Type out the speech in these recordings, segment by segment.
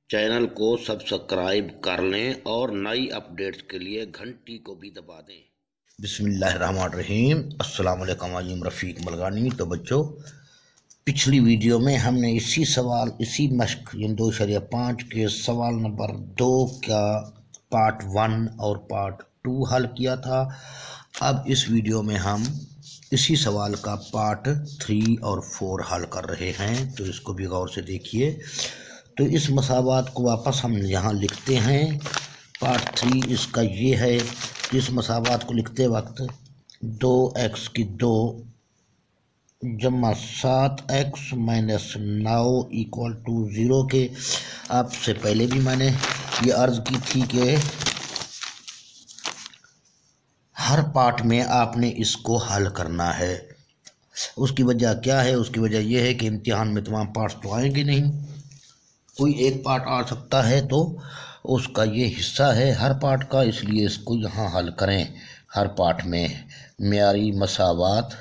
Channel को subscribe कर लें और नई अपडेट्स के लिए घंटी को भी दबा दें। बिस्मिल्लाहिर्रहमानिर्रहीम। अस्सलाम वालेकुम। आजिम रफ़ीक मलगानी। तो बच्चों, पिछली वीडियो में हमने इसी मश्क यानी 2.5 के सवाल नंबर 2 का पार्ट 1 और पार्ट 2 हल किया था। अब इस वीडियो में हम इसी सवाल का पार्ट 3 और 4 हल कर रहे हैं, तो इसको भी गौर से देखिए। तो इस मसावात को वापस हम यहाँ लिखते हैं। पार्ट 3 इसका ये है कि इस मसावात को लिखते वक्त 2x की 2 जमा 7x माइनस 9 इक्वल टू 0 के। आपसे पहले भी मैंने ये अर्ज़ की थी कि हर पार्ट में आपने इसको हल करना है। उसकी वजह क्या है? उसकी वजह यह है कि इम्तिहान में तमाम पार्ट्स तो आएंगे नहीं, कोई एक पार्ट आ सकता है, तो उसका ये हिस्सा है हर पार्ट का, इसलिए इसको यहाँ हल करें। हर पार्ट में मेयारी मसावात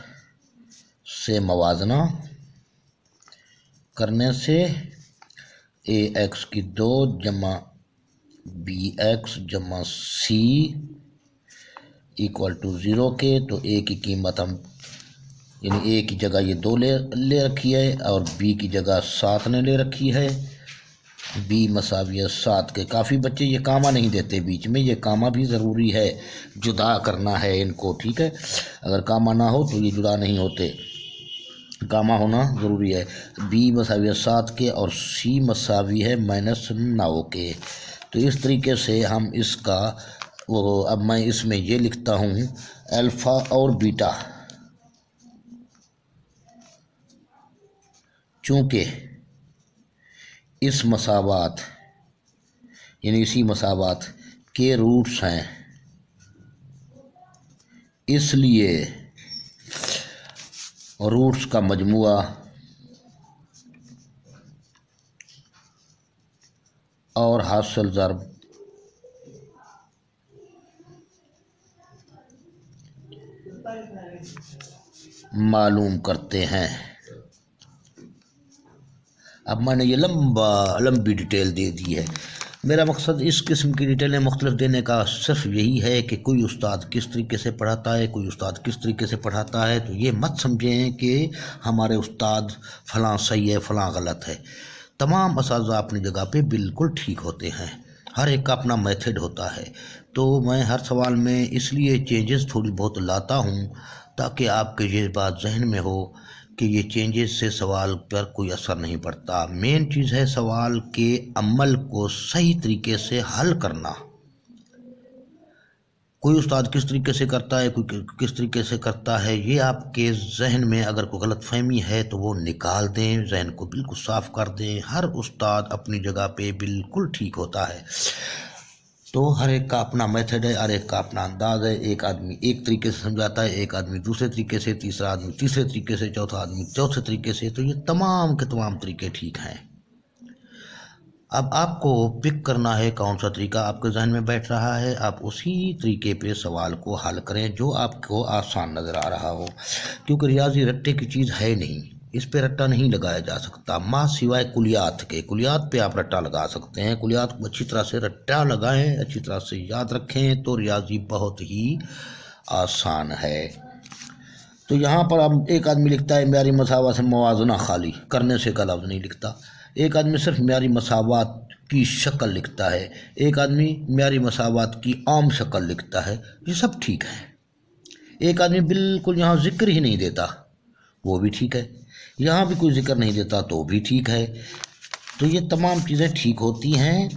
से मवाजना करने से ax की 2 जमा bx जमा c इक्वल टू 0 के। तो a की कीमत हम यानी a की जगह ये 2 ले रखी है और b की जगह 7 ने ले रखी है। b मसावियत 7 के। काफ़ी बच्चे ये कामा नहीं देते बीच में, ये कामा भी ज़रूरी है, जुदा करना है इनको, ठीक है। अगर कामा ना हो तो ये जुदा नहीं होते, कामा होना ज़रूरी है। b मसावियत 7 के और c मसावी है -9 के। तो इस तरीके से हम इसका वो, अब मैं इसमें ये लिखता हूँ अल्फ़ा और बीटा, चूँकि इस मसावात यानी इसी मसावात के रूट्स हैं, इसलिए रूट्स का मजमुआ और हासिल ज़र्ब मालूम करते हैं। अब मैंने ये लंबी डिटेल दे दी है। मेरा मकसद इस किस्म की डिटेलें मुख्तलिफ देने का सिर्फ यही है कि कोई उस्ताद किस तरीके से पढ़ाता है, कोई उस्ताद किस तरीके से पढ़ाता है, तो ये मत समझें कि हमारे उस्ताद फ़लाँ सही है फ़लाँ गलत है। तमाम असातिज़ा अपनी जगह पे बिल्कुल ठीक होते हैं, हर एक का अपना मेथड होता है। तो मैं हर सवाल में इसलिए चेंजेस थोड़ी बहुत लाता हूँ ताकि आपके ये बात जहन में हो कि ये चेंजेस से सवाल पर कोई असर नहीं पड़ता। मेन चीज़ है सवाल के अमल को सही तरीके से हल करना। कोई उस्ताद किस तरीके से करता है, कोई किस तरीके से करता है, ये आपके जहन में अगर कोई गलत फहमी है तो वो निकाल दें, जहन को बिल्कुल साफ़ कर दें। हर उस्ताद अपनी जगह पे बिल्कुल ठीक होता है। तो हर एक का अपना मेथड है, हर एक का अपना अंदाज़ है। एक आदमी एक तरीके से समझाता है, एक आदमी दूसरे तरीके से, तीसरा आदमी तीसरे तरीके से, चौथा आदमी चौथे तरीके से। तो ये तमाम के तमाम तरीके ठीक हैं। अब आपको पिक करना है कौन सा तरीका आपके जहन में बैठ रहा है, आप उसी तरीके पे सवाल को हल करें जो आपको आसान नज़र आ रहा हो, क्योंकि रियाजी रट्टे की चीज़ है नहीं, इस पे रट्टा नहीं लगाया जा सकता। माँ सिवाय कुलियात के, कुलियात पे आप रट्टा लगा सकते हैं। कुलियात को अच्छी तरह से रट्टा लगाएं, अच्छी तरह से याद रखें, तो रियाजी बहुत ही आसान है। तो यहाँ पर अब एक आदमी लिखता है म्यारी मसावत से मवाजना खाली करने से का लफ्ज़ नहीं लिखता। एक आदमी सिर्फ म्यारी मसावत की शक्ल लिखता है, एक आदमी म्यारी मसावत की आम शक्ल लिखता है। ये सब ठीक है। एक आदमी बिल्कुल यहाँ जिक्र ही नहीं देता, वो भी ठीक है। यहाँ भी कोई जिक्र नहीं देता तो भी ठीक है। तो ये तमाम चीज़ें ठीक होती हैं।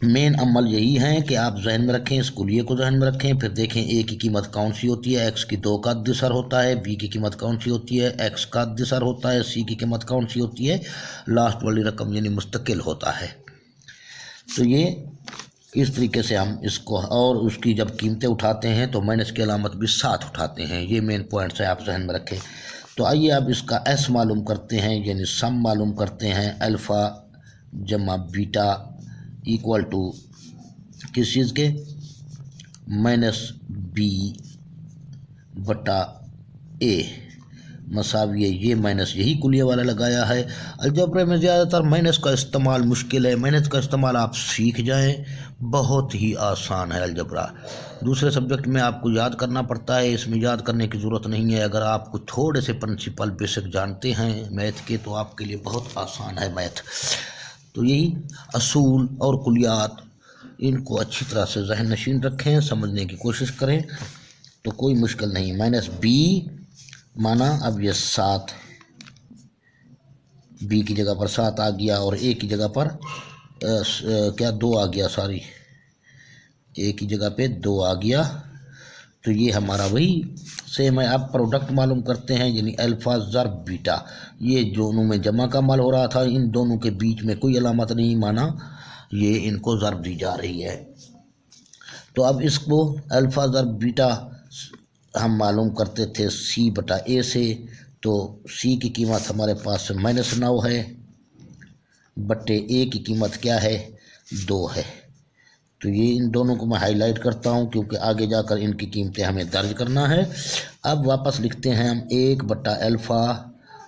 मेन अमल यही है कि आप जहन में रखें, इस कुलिये को जहन में रखें, फिर देखें ए की कीमत कौन सी होती है, एक्स की 2 का अद्दिसर होता है, बी की कीमत कौन सी होती है, एक्स का अद्दिसर होता है, सी की कीमत कौन सी होती है, लास्ट वाली रकम यानी मुस्तकिल होता है। तो ये इस तरीके से हम इसको, और उसकी जब कीमतें उठाते हैं तो माइनस की अलामत भी साथ उठाते हैं। ये मेन पॉइंट्स है, आप जहन में रखें। तो आइए अब इसका एस मालूम करते हैं, यानी सम मालूम करते हैं। अल्फ़ा जमा बीटा इक्वल टू किस चीज़ के, -b/a। मसावी ये माइनस यही कुलिया वाला लगाया है। अलजेब्रा में ज़्यादातर माइनस का इस्तेमाल मुश्किल है, माइनस का इस्तेमाल आप सीख जाएं, बहुत ही आसान है अलजेब्रा। दूसरे सब्जेक्ट में आपको याद करना पड़ता है, इसमें याद करने की ज़रूरत नहीं है। अगर आपको थोड़े से प्रिंसिपल बेसिक जानते हैं मैथ के तो आपके लिए बहुत आसान है मैथ। तो यही असूल और कुलियात, इनको अच्छी तरह से ज़हन नशीन रखें, समझने की कोशिश करें तो कोई मुश्किल नहीं। माइनस बी माना अब ये 7, बी की जगह पर 7 आ गया और ए की जगह पर क्या 2 आ गया, सॉरी ए की जगह पे 2 आ गया। तो ये हमारा वही सेम है। अब प्रोडक्ट मालूम करते हैं, यानी अल्फ़ा ज़र्ब बीटा, ये दोनों में जमा का अमल हो रहा था, इन दोनों के बीच में कोई अलामत नहीं, माना ये इनको ज़र्ब दी जा रही है। तो अब इसको अल्फ़ा ज़र्ब बीटा हम मालूम करते थे सी बटा ए से, तो सी की कीमत हमारे पास -9 है, बटे ए की कीमत क्या है 2 है। तो ये इन दोनों को मैं हाईलाइट करता हूँ क्योंकि आगे जाकर इनकी कीमतें हमें दर्ज करना है। अब वापस लिखते हैं हम 1 बटा अल्फ़ा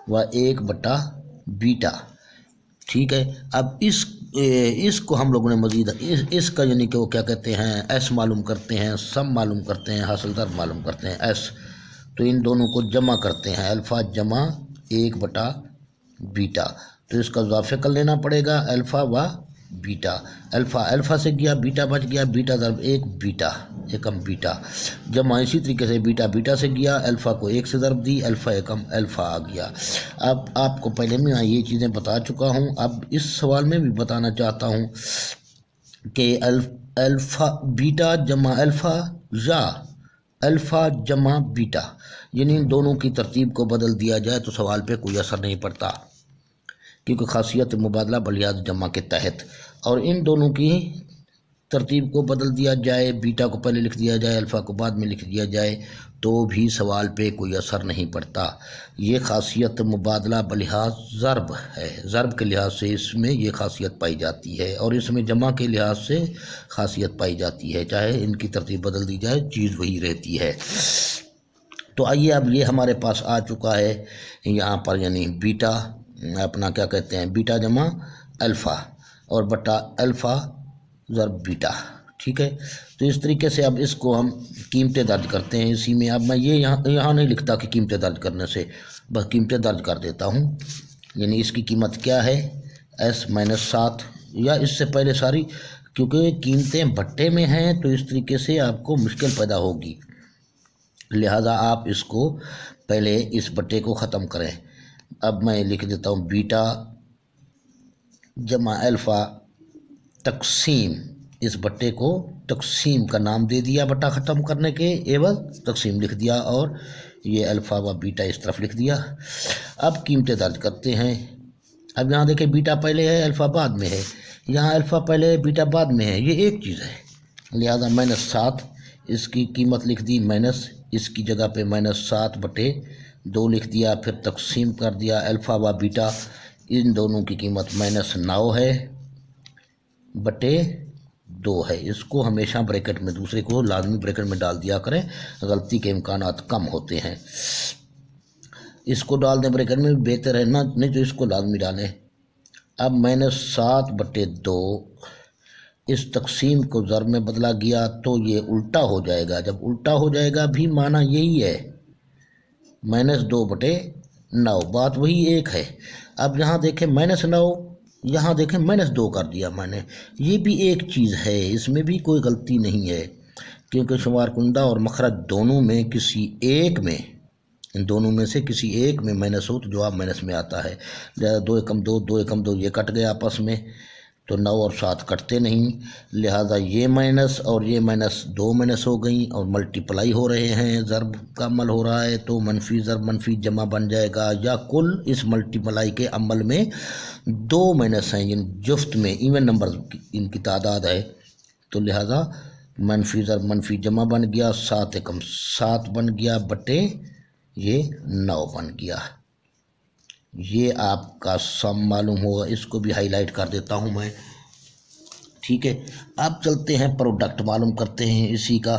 व 1 बटा बीटा, ठीक है। अब इसको हम लोगों ने मज़ीद इसका यानी कि वो क्या कहते हैं एस मालूम करते हैं, सम मालूम करते हैं, हासिल ज़र्ब मालूम करते हैं एस। तो इन दोनों को जमा करते हैं, अल्फ़ा जमा 1 बटा बीटा। तो इसका इजाफे कर लेना पड़ेगा अल्फ़ा व बीटा। अल्फ़ा से गया बीटा बच गया, बीटा ज़र्ब 1 बीटा एकम बीटा जमा, इसी तरीके से बीटा से गया, अल्फ़ा को 1 से ज़र्ब दी, अल्फ़ा एकम अल्फ़ा आ गया। अब आपको पहले मैं ये चीज़ें बता चुका हूँ, अब इस सवाल में भी बताना चाहता हूँ कि अल्फ़ा बीटा जमा अल्फ़ा या अल्फ़ा जमा बीटा, यानी इन दोनों की तरतीब को बदल दिया जाए तो सवाल पे कोई असर नहीं पड़ता, क्योंकि खासियत मुबादला बलियाद जमा के तहत। और इन दोनों की तरतीब को बदल दिया जाए, बीटा को पहले लिख दिया जाए, अल्फ़ा को बाद में लिख दिया जाए, तो भी सवाल पे कोई असर नहीं पड़ता। ये खासियत मुबादला बलिहाज ज़र्ब है, ज़र्ब के लिहाज से इसमें ये खासियत पाई जाती है और इसमें जमा के लिहाज से खासियत पाई जाती है। चाहे इनकी तरतीब बदल दी जाए, चीज़ वही रहती है। तो आइए, अब ये हमारे पास आ चुका है यहाँ पर, यानी बीटा अपना क्या कहते हैं बीटा जमा अल्फ़ा और बटा अल्फ़ा ज़र्ब बीटा, ठीक है। तो इस तरीके से अब इसको हम कीमतें दर्ज करते हैं इसी में। अब मैं ये यहाँ नहीं लिखता कि कीमतें दर्ज करने से, बस कीमतें दर्ज कर देता हूँ। यानी इसकी कीमत क्या है S -7, या इससे पहले सारी, क्योंकि कीमतें भट्टे में हैं तो इस तरीके से आपको मुश्किल पैदा होगी, लिहाजा आप इसको पहले इस बट्टे को ख़त्म करें। अब मैं लिख देता हूँ बीटा जमा अल्फ़ा तकसीम, इस बट्टे को तकसीम का नाम दे दिया, बट्टा ख़त्म करने के एवज तकसीम लिख दिया, और ये अल्फ़ा व बीटा इस तरफ लिख दिया। अब कीमतें दर्ज करते हैं। अब यहाँ देखें बीटा पहले है अल्फ़ा बाद में है, यहाँ अल्फ़ा पहले है बीटा बाद में है, ये एक चीज़ है, लिहाजा -7 इसकी कीमत लिख दी, माइनस इसकी जगह पे -7 बटे 2 लिख दिया, फिर तकसीम कर दिया अल्फ़ा व बीटा, इन दोनों की कीमत -9 है बटे 2 है। इसको हमेशा ब्रैकेट में, दूसरे को लाजमी ब्रैकेट में डाल दिया करें, गलती के इम्कानात कम होते हैं। इसको डाल दें ब्रैकेट में, बेहतर है ना, नहीं तो इसको लाजमी डालें। अब -7 बटे 2 इस तकसीम को ज़र्ब में बदला गया तो ये उल्टा हो जाएगा। जब उल्टा हो जाएगा भी माना यही है, -2 बटे 9, बात वही एक है। अब यहाँ देखें -9, यहाँ देखें -2 कर दिया मैंने, ये भी एक चीज़ है, इसमें भी कोई गलती नहीं है, क्योंकि शुमार कुंदा और मखरज दोनों में किसी एक में, इन दोनों में से किसी एक में माइनस हो तो जवाब माइनस में आता है। 2 एकम 2, 2 एकम 2 ये कट गए आपस में, तो 9 और 7 कटते नहीं, लिहाजा ये माइनस और ये -2 माइनस हो गई और मल्टीप्लाई हो रहे हैं, ज़र्ब का अमल हो रहा है, तो मनफी ज़र्ब मनफी जमा बन जाएगा, या कुल इस मल्टीप्लाई के अमल में 2 माइनस हैं, इन जुफ्त में इवन नंबर इनकी तादाद है, तो लिहाजा मनफी ज़र्ब मनफी जमा बन गया, 7 एकम 7 बन गया बटे ये 9 बन गया। ये आपका सम मालूम होगा, इसको भी हाईलाइट कर देता हूँ मैं, ठीक है। अब चलते हैं प्रोडक्ट मालूम करते हैं इसी का,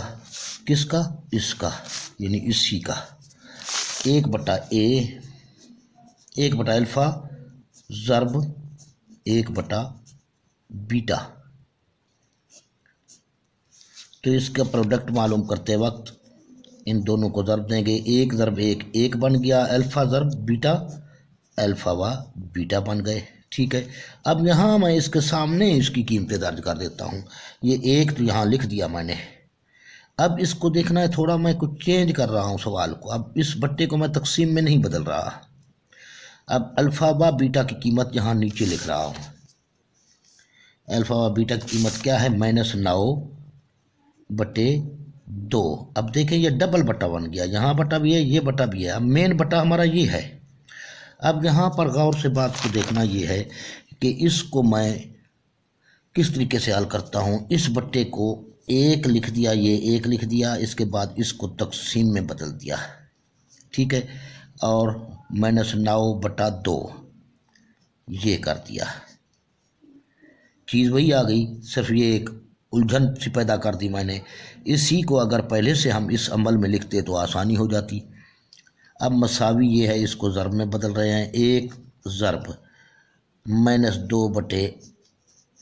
किसका, इसका, यानी इसी का 1 बटा A 1 बटा अल्फ़ा ज़र्ब 1 बटा बीटा। तो इसका प्रोडक्ट मालूम करते वक्त इन दोनों को ज़र्ब देंगे, 1 ज़र्ब 1 1 बन गया, अल्फ़ा ज़र्ब बीटा अल्फ़ा व बीटा बन गए। ठीक है, अब यहाँ मैं इसके सामने इसकी कीमतें दर्ज कर देता हूँ। ये 1 तो यहाँ लिख दिया मैंने। अब इसको देखना है, थोड़ा मैं कुछ चेंज कर रहा हूँ सवाल को। अब इस बट्टे को मैं तकसीम में नहीं बदल रहा। अब अल्फ़ा व बीटा की कीमत यहाँ नीचे लिख रहा हूँ। अल्फ़ा व बीटा की कीमत क्या है, -9 बटे 2। अब देखें ये डबल बटा बन गया, यहाँ बटा भी है ये बटा भी है। अब मेन बटा हमारा ये है। अब यहाँ पर गौर से बात को देखना ये है कि इसको मैं किस तरीके से हल करता हूँ। इस बट्टे को 1 लिख दिया, ये 1 लिख दिया, इसके बाद इसको तकसीम में बदल दिया। ठीक है, और -9 बटा 2 ये कर दिया। चीज़ वही आ गई, सिर्फ ये एक उलझन सी पैदा कर दी मैंने। इसी को अगर पहले से हम इस अमल में लिखते तो आसानी हो जाती। अब मसावी ये है, इसको ज़र्ब में बदल रहे हैं। 1 ज़र्ब -2 बटे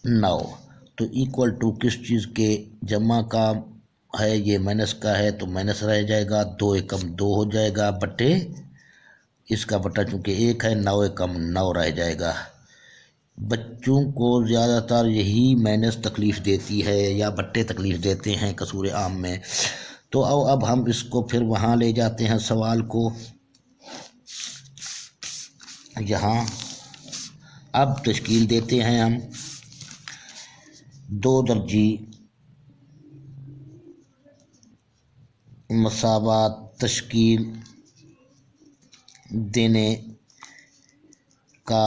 9 तो इक्वल टू किस चीज़ के जमा का है, ये माइनस का है तो माइनस रह जाएगा, 2 एकम 2 हो जाएगा बटे इसका बटा चूँकि 1 है, 9 एकम 9 रह जाएगा। बच्चों को ज़्यादातर यही माइनस तकलीफ़ देती है या बट्टे तकलीफ़ देते हैं कसूर आम में। तो अब हम इसको फिर वहाँ ले जाते हैं सवाल को, यहाँ अब तश्कील देते हैं हम 2 दर्जी मसावात तश्कील देने का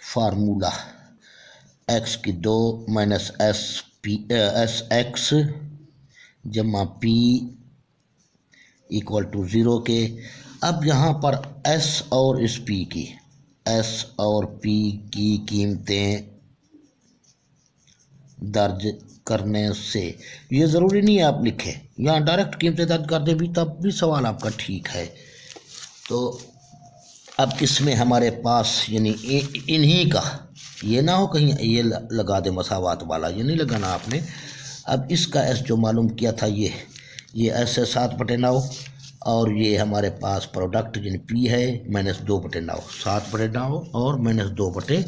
फार्मूला x की 2 माइनस एस एक्स जमा p इक्वल टू 0 के। अब यहाँ पर s और इस p की कीमतें दर्ज करने से, ये ज़रूरी नहीं है आप लिखें, यहाँ डायरेक्ट कीमतें दर्ज कर दें भी तब भी सवाल आपका ठीक है। तो अब इसमें हमारे पास यानी इन्हीं का, ये ना हो कहीं ये लगा दे मसावात वाला, ये नहीं लगाना आपने। अब इसका एस जो मालूम किया था ये एस है 7 बटे 9 और ये हमारे पास प्रोडक्ट यानी पी है -2 बटे 9, 7 बटे 9 और -2 बटे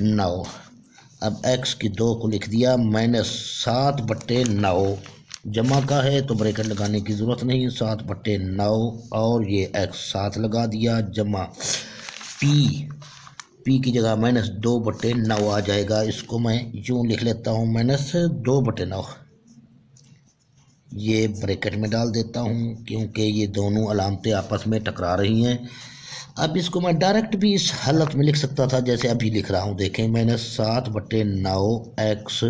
9। अब x की 2 को लिख दिया -7 बटे 9, जमा का है तो ब्रैकेट लगाने की ज़रूरत नहीं, 7 बटे 9 और ये x 7 लगा दिया, जमा p की जगह -2 बटे 9 आ जाएगा। इसको मैं यूँ लिख लेता हूँ -2 बटे 9, ये ब्रैकेट में डाल देता हूँ क्योंकि ये दोनों अलामतें आपस में टकरा रही हैं। अब इसको मैं डायरेक्ट भी इस हालत में लिख सकता था जैसे अभी लिख रहा हूँ, देखें -7 बटे 9 x,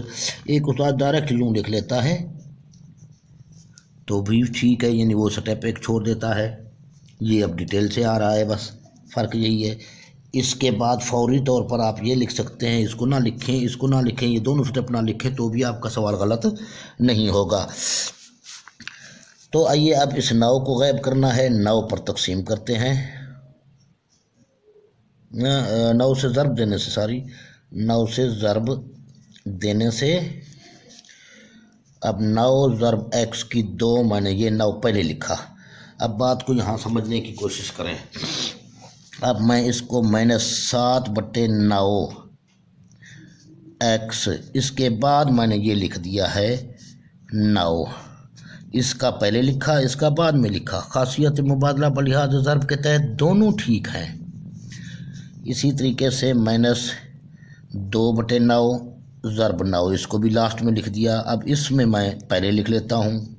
एक उस्ताद डायरेक्ट यूँ लिख लेता है तो भी ठीक है, यानी वो स्टेप एक छोड़ देता है। ये अब डिटेल से आ रहा है, बस फ़र्क यही है। इसके बाद फौरी तौर पर आप ये लिख सकते हैं, इसको ना लिखें इसको ना लिखें, ये दोनों स्टेप ना लिखें तो भी आपका सवाल गलत नहीं होगा। तो आइए अब इस 9 को गायब करना है, 9 पर तकसीम करते हैं। 9 से ज़र्ब देने से 9 से ज़र्ब देने से, अब 9 ज़र्ब x की 2, मैंने ये 9 पहले लिखा। अब बात को यहाँ समझने की कोशिश करें। अब मैं इसको -7 बटे 9 x, इसके बाद मैंने ये लिख दिया है 9, इसका पहले लिखा इसका बाद में लिखा। खासियत मुबादला बलिहाज ज़र्ब के तहत दोनों ठीक हैं। इसी तरीके से -2 बटे 9 ज़र्ब 9, इसको भी लास्ट में लिख दिया। अब इसमें मैं पहले लिख लेता हूँ,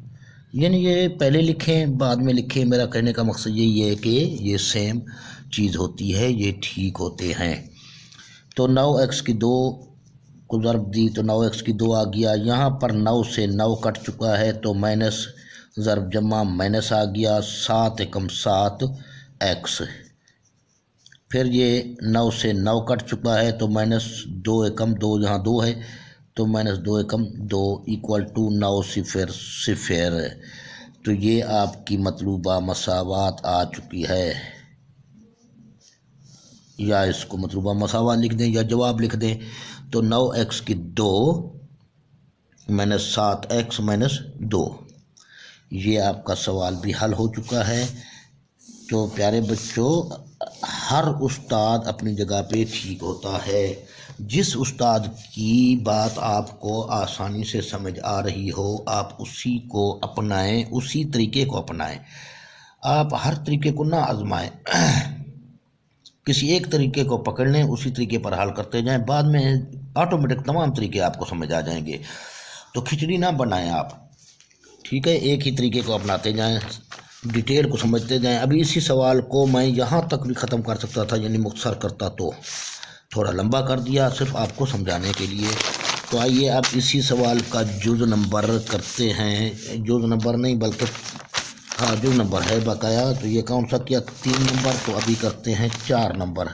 यानी ये पहले लिखें बाद में लिखें, मेरा कहने का मकसद यही है कि ये सेम चीज़ होती है, ये ठीक होते हैं। तो 9x की 2 को ज़र्ब दी तो 9x की 2 आ गया। यहाँ पर 9 से 9 कट चुका है तो माइनस ज़र्ब जमा माइनस आ गया, 7 एकम 7 x। फिर ये 9 से 9 कट चुका है तो -2 एकम 2, यहाँ 2 है तो -2 एकम 2 इक्वल टू 9 सिफर सिफर। तो ये आपकी मतलूबा मसावात आ चुकी है। या इसको मतलूबा मसावा लिख दें या जवाब लिख दें। तो 9x की 2 माइनस 7x माइनस 2, ये आपका सवाल भी हल हो चुका है। तो प्यारे बच्चों, हर उस्ताद अपनी जगह पे ठीक होता है। जिस उस्ताद की बात आपको आसानी से समझ आ रही हो आप उसी को अपनाएं, उसी तरीके को अपनाएं। आप हर तरीके को ना आजमाएं, किसी एक तरीके को पकड़ लें, उसी तरीके पर हल करते जाएं, बाद में ऑटोमेटिक तमाम तरीके आपको समझ आ जाएंगे। तो खिचड़ी ना बनाएं आप, ठीक है, एक ही तरीके को अपनाते जाएं, डिटेल को समझते जाएं। अभी इसी सवाल को मैं यहाँ तक भी ख़त्म कर सकता था, यानी मुख्तसर करता, तो थोड़ा लंबा कर दिया सिर्फ आपको समझाने के लिए। तो आइए अब इसी सवाल का जुज़ नंबर करते हैं। जुज़ नंबर नहीं बल्कि हाँ जुज़ नंबर है बकाया। तो ये कौन सा किया, 3 नंबर, तो अभी करते हैं 4 नंबर।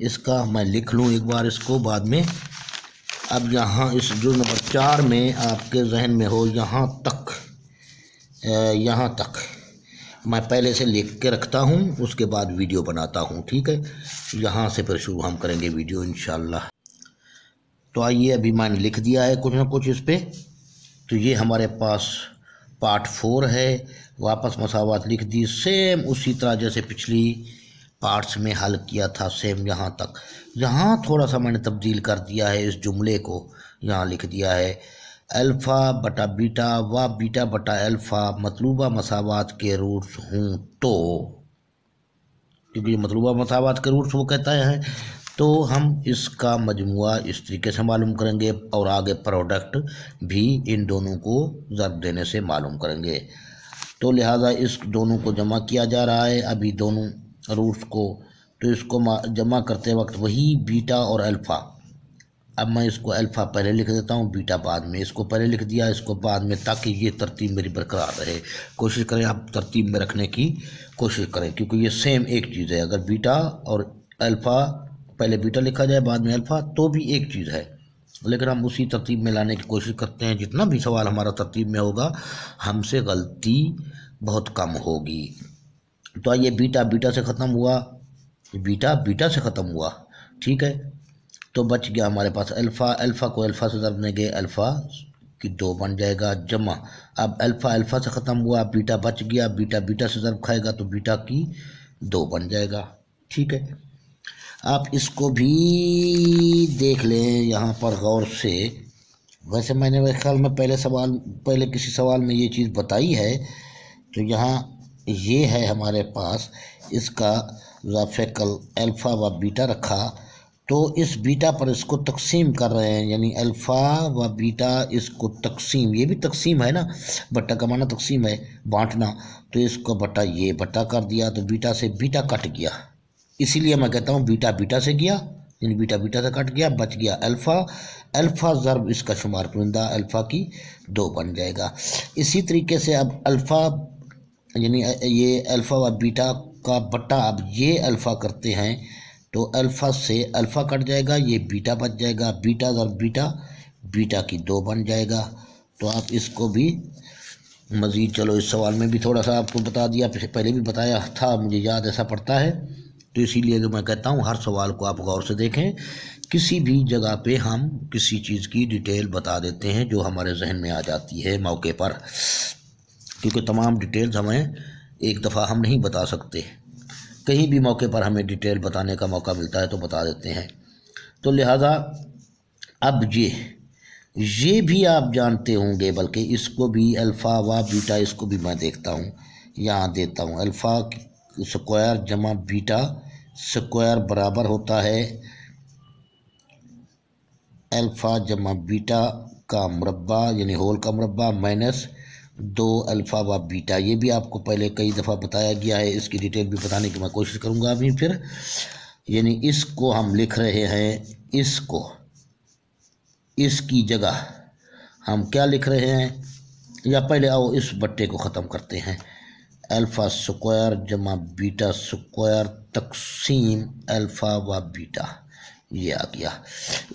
इसका मैं लिख लूँ एक बार इसको बाद में। अब यहाँ इस जुज़ नंबर 4 में आपके जहन में हो यहाँ तक मैं पहले से लिख के रखता हूँ, उसके बाद वीडियो बनाता हूँ, ठीक है। यहाँ से फिर शुरू हम करेंगे वीडियो इंशाल्लाह। तो आइए अभी मैंने लिख दिया है कुछ ना कुछ इस पे। तो ये हमारे पास पार्ट 4 है, वापस मसावात लिख दी सेम उसी तरह जैसे पिछली पार्ट्स में हल किया था, सेम यहाँ तक। यहाँ थोड़ा सा मैंने तब्दील कर दिया है, इस जुमले को यहाँ लिख दिया है अल्फ़ा बटा बीटा व बीटा बटा अल्फ़ा मतलूबा मसावात के रूट्स हूँ तो, क्योंकि मतलूबा मसावात के रूट्स वो कहता है, तो हम इसका मजमुआ इस तरीके से मालूम करेंगे और आगे प्रोडक्ट भी इन दोनों को ज़र्ब देने से मालूम करेंगे। तो लिहाजा इस दोनों को जमा किया जा रहा है अभी दोनों रूट्स को। तो इसको जमा करते वक्त वही बीटा और अल्फ़ा, अब मैं इसको अल्फ़ा पहले लिख देता हूँ, बीटा बाद में। इसको पहले लिख दिया, इसको बाद में, ताकि ये तरतीब मेरी बरकरार रहे। कोशिश करें आप तरतीब में रखने की कोशिश करें, क्योंकि ये सेम एक चीज़ है। अगर बीटा और अल्फ़ा पहले बीटा लिखा जाए बाद में अल्फ़ा तो भी एक चीज़ है, लेकिन हम उसी तरतीब में लाने की कोशिश करते हैं। जितना भी सवाल हमारा तरतीब में होगा हमसे गलती बहुत कम होगी। तो आइए, बीटा बीटा से ख़त्म हुआ, बीटा बीटा से ख़त्म हुआ, ठीक है। तो बच गया हमारे पास अल्फ़ा, अल्फ़ा को अल्फ़ा से ज़रब देंगे, अल्फ़ा की 2 बन जाएगा, जमा। अब अल्फ़ा अल्फ़ा से ख़त्म हुआ, बीटा बच गया, बीटा बीटा से ज़रब खाएगा तो बीटा की 2 बन जाएगा, ठीक है। आप इसको भी देख लें यहाँ पर गौर से। वैसे मैंने मेरे ख्याल में पहले किसी सवाल में ये चीज़ बताई है। तो यहाँ ये है हमारे पास, इसका ज़ाफ़िकल अल्फ़ा व बीटा रखा, तो इस बीटा पर इसको तकसीम कर रहे हैं, यानी अल्फ़ा व बीटा इसको तकसीम, ये भी तकसीम है ना, बट्टा का माना तकसीम है, बांटना। तो इसको बट्टा ये बट्टा कर दिया, तो बीटा से बीटा कट गया, इसीलिए मैं कहता हूँ बीटा बीटा से गया, यानी बीटा बीटा से कट गया, बच गया अल्फ़ा। अल्फ़ा ज़रब इसका शुमार पुरिंदा अल्फ़ा की 2 बन जाएगा। इसी तरीके से अब अल्फ़ा यानी ये अल्फ़ा व बीटा का बट्टा, अब ये अल्फ़ा करते हैं तो अल्फ़ा से अल्फ़ा कट जाएगा, ये बीटा बच जाएगा, बीटा ज़रब बीटा, बीटा की 2 बन जाएगा। तो आप इसको भी मज़ीद, चलो इस सवाल में भी थोड़ा सा आपको बता दिया, पहले भी बताया था, मुझे याद ऐसा पड़ता है। तो इसीलिए तो मैं कहता हूँ हर सवाल को आप गौर से देखें। किसी भी जगह पे हम किसी चीज़ की डिटेल बता देते हैं जो हमारे जहन में आ जाती है मौके पर, क्योंकि तमाम डिटेल्स हमें एक दफ़ा हम नहीं बता सकते, कहीं भी मौके पर हमें डिटेल बताने का मौका मिलता है तो बता देते हैं। तो लिहाजा अब ये भी आप जानते होंगे, बल्कि इसको भी अल्फ़ा व बीटा, इसको भी मैं देखता हूँ, यहाँ देता हूँ अल्फ़ा स्क्वायर जमा बीटा स्क्वायर बराबर होता है अल्फ़ा जमा बीटा का मुरब्बा, यानी होल का मुरब्बा, माइनस 2 अल्फ़ा व बीटा। ये भी आपको पहले कई दफ़ा बताया गया है, इसकी डिटेल भी बताने की मैं कोशिश करूँगा अभी फिर। यानी इसको हम लिख रहे हैं, इसको इसकी जगह हम क्या लिख रहे हैं, या पहले आओ इस बट्टे को ख़त्म करते हैं, अल्फ़ा स्क्वायर जमा बीटा स्क्वायर तकसीम अल्फ़ा व बीटा, ये आ गया।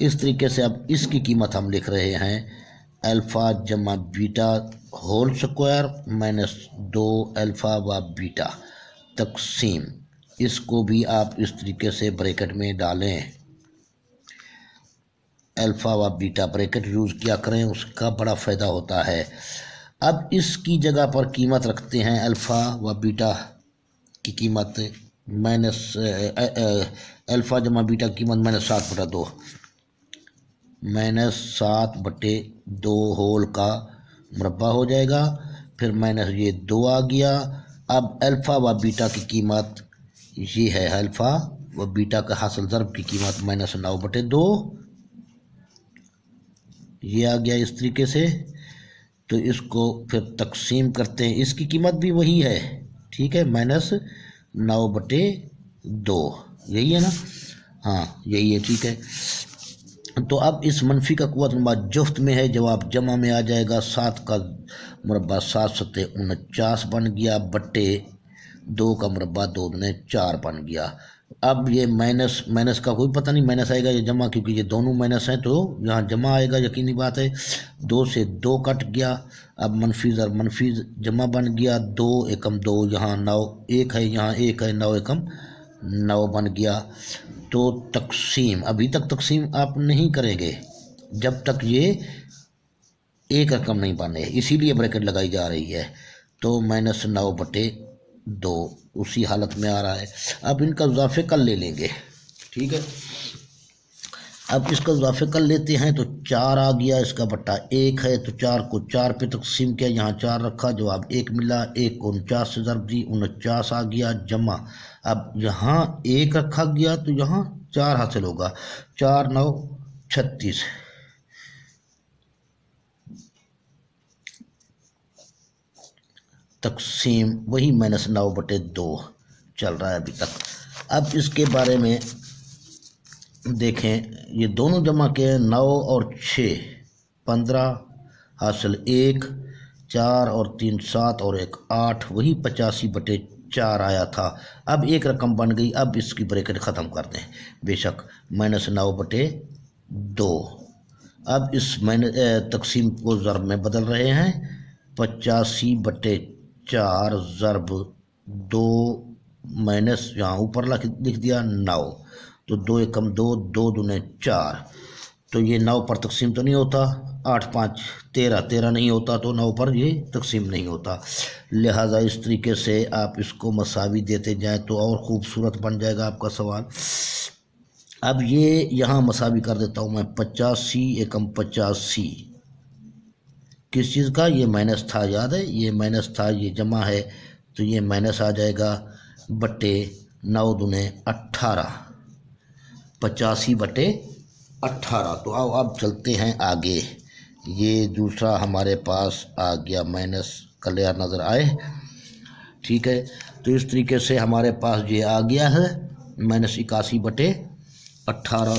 इस तरीके से अब इसकी कीमत हम लिख रहे हैं अल्फ़ा जमा beta whole square minus 2 alpha व बीटा तकसीम इसको भी आप इस तरीके से ब्रैकेट में डालें, अल्फ़ा व बीटा ब्रैकेट यूज़ किया करें, उसका बड़ा फ़ायदा होता है। अब इसकी जगह पर कीमत रखते हैं अल्फ़ा व बीटा की कीमत माइनस अल्फ़ा जमा बीटा की कीमत -7/2, -7/2 होल का मुरब्बा हो जाएगा, फिर माइनस ये 2 आ गया। अब अल्फ़ा व बीटा की कीमत ये है, अल्फ़ा व बीटा का हासिल ज़र्ब की कीमत -9/2 ये आ गया इस तरीके से। तो इसको फिर तकसीम करते हैं, इसकी कीमत भी वही है, ठीक है, -9/2 यही है ना, हाँ यही है, ठीक है। तो अब इस मनफी का कुव्वत नुमा जुफ्त में है, जवाब जमा में आ जाएगा। 7 का मुरब्बा 7 सत्ते 49 बन गया, बट्टे 2 का मुरब्बा 2 दूने 4 बन गया। अब ये माइनस माइनस का कोई पता नहीं, माइनस आएगा या जमा, क्योंकि ये दोनों माइनस हैं तो यहाँ जमा आएगा, यकीनी बात है। 2 से 2 कट गया, अब मनफी ज़र मनफी जमा बन गया, 2 एकम 2, यहाँ 9 1 है, यहाँ 1 है, 9 एकम 9 बन गया। तो तकसीम, अभी तक तकसीम आप नहीं करेंगे जब तक ये एक रकम नहीं बने, इसीलिए ब्रैकेट लगाई जा रही है। तो -9/2 उसी हालत में आ रहा है। अब इनका इजाफे कल ले लेंगे, ठीक है। अब इसका इजाफे कल लेते हैं तो 4 आ गया, इसका बट्टा 1 है, तो 4 को 4 पे तकसीम किया, यहाँ 4 रखा, जवाब 1 मिला। 1 को 49 से ज़रब दी, 49 आ गया, जमा। अब यहाँ 1 रखा गया तो यहाँ 4 हासिल होगा, 4 9 36, तकसीम वही -9/2 चल रहा है अभी तक। अब इसके बारे में देखें, ये दोनों जमा के 9 और 6 15 हासिल 1, 4 और 3 7 और 1 8, वही 85/4 आया था। अब एक रकम बन गई, अब इसकी ब्रैकेट ख़त्म कर दें, बेशक -9/2। अब इस तकसीम को ज़रब में बदल रहे हैं, 85/4 ज़रब 2 माइनस यहाँ ऊपर लिख दिया 9, तो 2 एकम 2, 2 दूने 4, तो ये 9 पर तकसीम तो नहीं होता, 8 5 13, 13 नहीं होता, तो 9 पर ये तकसीम नहीं होता। लिहाजा इस तरीके से आप इसको मसावी देते जाएं तो और ख़ूबसूरत बन जाएगा आपका सवाल। अब ये यहाँ मसावी कर देता हूँ मैं, 85 एकम 85 किस चीज़ का, ये माइनस था, याद है ये माइनस था, ये जमा है, तो ये माइनस आ जाएगा, बट्टे 9 दूने 18, 85/18। तो आओ अब चलते हैं आगे, ये दूसरा हमारे पास आ गया, माइनस क्लियर नज़र आए, ठीक है। तो इस तरीके से हमारे पास ये आ गया है -81/18।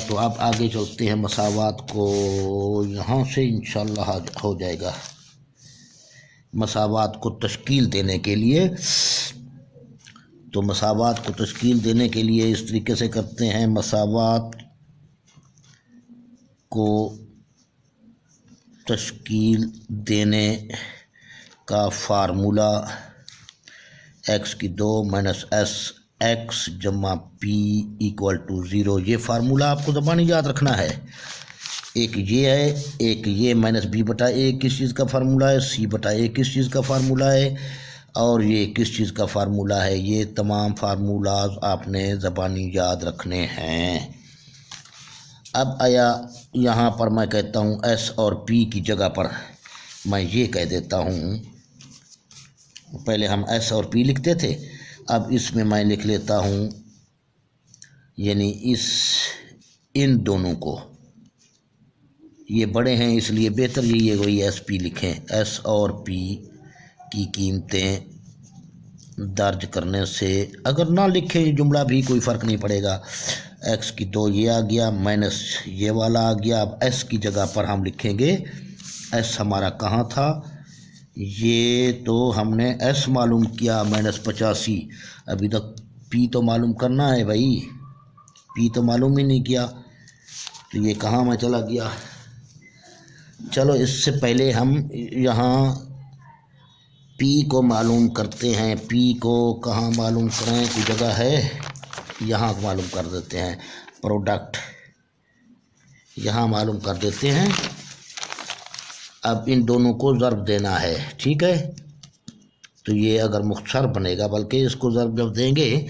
तो अब आगे चलते हैं, मसावात को यहाँ से इंशाल्लाह हो जाएगा। मसावात को तश्कील देने के लिए, तो मसावात को तश्कील देने के लिए इस तरीके से करते हैं, मसावात को तश्कील देने का फार्मूला x की 2 -s x जमा p = 0, ये फार्मूला आपको ज़बानी याद रखना है। एक ये है, एक ये -b/a किस चीज़ का फार्मूला है, c/a किस चीज़ का फार्मूला है, और ये किस चीज़ का फार्मूला है। ये तमाम फार्मूलाज आपने ज़बानी याद रखने हैं। अब आया यहाँ पर मैं कहता हूँ s और p की जगह पर मैं ये कह देता हूँ, पहले हम s और p लिखते थे, अब इसमें मैं लिख लेता हूँ, यानी इन दोनों को, ये बड़े हैं इसलिए बेहतर यही है वही SP लिखें। S और P की कीमतें दर्ज करने से, अगर ना लिखें जुमला भी कोई फ़र्क नहीं पड़ेगा। x की 2 ये आ गया, माइनस ये वाला आ गया। अब s की जगह पर हम लिखेंगे, s हमारा कहाँ था, ये तो हमने s मालूम किया -85, अभी तक p तो मालूम करना है भाई, p तो मालूम ही नहीं किया, तो ये कहाँ में चला गया। चलो इससे पहले हम यहाँ पी को मालूम करते हैं। पी को कहाँ मालूम करें, कोई जगह है, यहाँ मालूम कर देते हैं। प्रोडक्ट यहाँ मालूम कर देते हैं। अब इन दोनों को ज़र्ब देना है, ठीक है। तो ये अगर मुख्तसर बनेगा, बल्कि इसको ज़र्ब जब देंगे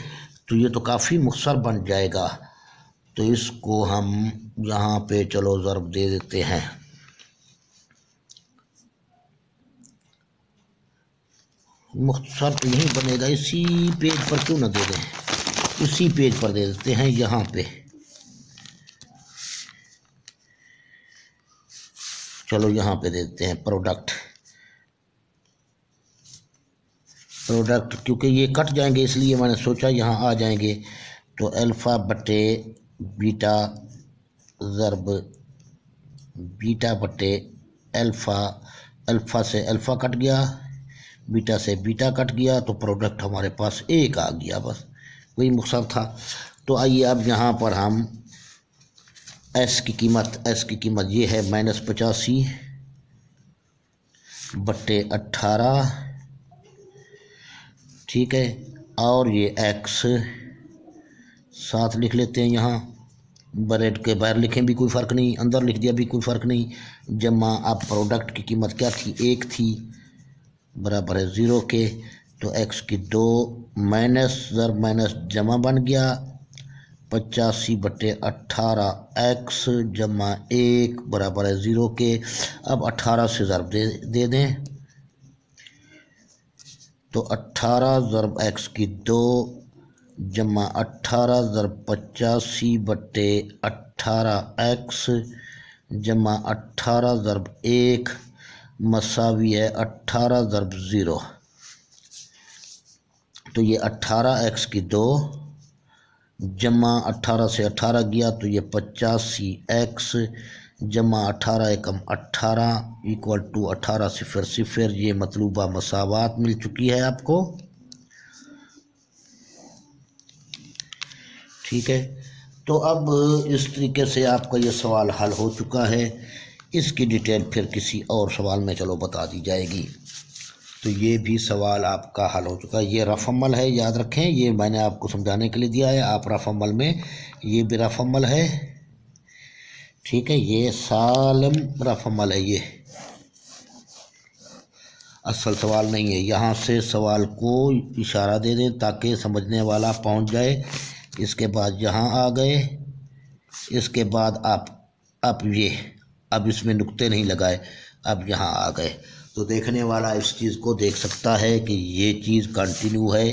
तो ये तो काफ़ी मुख्तसर बन जाएगा। तो इसको हम यहाँ पे चलो ज़र्ब दे देते हैं। मुख्तसर तो यहीं बनेगा, इसी पेज पर क्यों ना दे दें, इसी पेज पर दे देते हैं। यहाँ पे चलो यहाँ पे दे देते हैं प्रोडक्ट। प्रोडक्ट क्योंकि ये कट जाएंगे इसलिए मैंने सोचा यहाँ आ जाएंगे। तो अल्फ़ा बटे बीटा ज़र्ब बीटा बटे अल्फ़ा, अल्फ़ा से अल्फ़ा कट गया, बीटा से बीटा कट गया, तो प्रोडक्ट हमारे पास एक आ गया, बस वही मुख्तसर था। तो आइए अब यहाँ पर हम एस की कीमत ये है -85 बटे 18, ठीक है। और ये एक्स साथ लिख लेते हैं, यहाँ ब्रैकेट के बाहर लिखें भी कोई फ़र्क नहीं, अंदर लिख दिया भी कोई फ़र्क नहीं। जमा अब प्रोडक्ट की कीमत क्या थी, 1 थी, बराबर है 0 के। तो एक्स की 2 माइनस ज़र्ब माइनस जमा बन गया 85 बटे 18 एक्स जमा 1 बराबर है 0 के। अब 18 से ज़र्ब दे दें, तो 18 ज़र्ब एक्स की 2 जमा 18 ज़र्ब 85 बटे 18 एक्स जमा 18 ज़र्ब 1 मसावी है 18 ज़र्ब 0। तो ये 18 एक्स की 2 जमा 18 से 18 गया, तो ये 85 एक्स जमा 18 एकम 18 इक्वल टू 18 सिफर सिफर। ये मतलूबा मसावात मिल चुकी है आपको, ठीक है। तो अब इस तरीके से आपका ये सवाल हल हो चुका है। इसकी डिटेल फिर किसी और सवाल में चलो बता दी जाएगी। तो ये भी सवाल आपका हल हो चुका है। ये रफ़ अमल है, याद रखें, ये मैंने आपको समझाने के लिए दिया है। आप रफ़ अमल में, ये भी रफ़ अमल है, ठीक है। ये सालम रफ़ अमल है, ये असल सवाल नहीं है। यहाँ से सवाल को इशारा दे दें ताकि समझने वाला पहुँच जाए। इसके बाद यहाँ आ गए, इसके बाद आप ये अब इसमें नुक्ते नहीं लगाए, अब यहाँ आ गए। तो देखने वाला इस चीज़ को देख सकता है कि ये चीज़ कंटिन्यू है,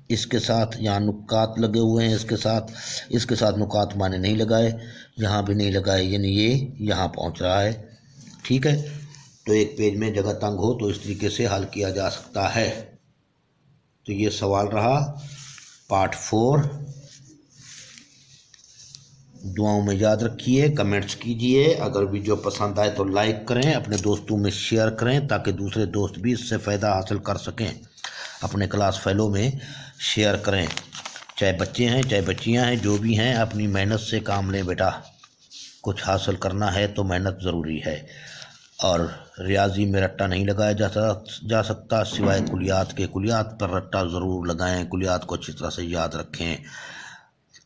इसके साथ यहाँ नुकात लगे हुए हैं, इसके साथ नुकात माने नहीं लगाए, यहाँ भी नहीं लगाए, यानी ये यहाँ पहुँच रहा है, ठीक है। तो एक पेज में जगह तंग हो तो इस तरीके से हल किया जा सकता है। तो ये सवाल रहा पार्ट 4। दुआओं में याद रखिए, कमेंट्स कीजिए। अगर वीडियो पसंद आए तो लाइक करें, अपने दोस्तों में शेयर करें ताकि दूसरे दोस्त भी इससे फ़ायदा हासिल कर सकें। अपने क्लास फेलो में शेयर करें, चाहे बच्चे हैं चाहे बच्चियां हैं, जो भी हैं, अपनी मेहनत से काम लें बेटा। कुछ हासिल करना है तो मेहनत ज़रूरी है। और रियाजी में रट्टा नहीं लगाया जा सकता सिवाय कुलियात के। कुलियात पर रट्टा ज़रूर लगाएं, कुलियात को अच्छी तरह से याद रखें।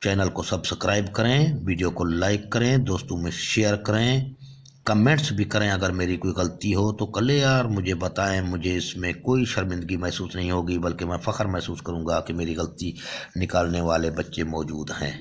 चैनल को सब्सक्राइब करें, वीडियो को लाइक करें, दोस्तों में शेयर करें, कमेंट्स भी करें। अगर मेरी कोई गलती हो तो कल यार मुझे बताएं, मुझे इसमें कोई शर्मिंदगी महसूस नहीं होगी, बल्कि मैं फ़ख्र महसूस करूंगा कि मेरी गलती निकालने वाले बच्चे मौजूद हैं।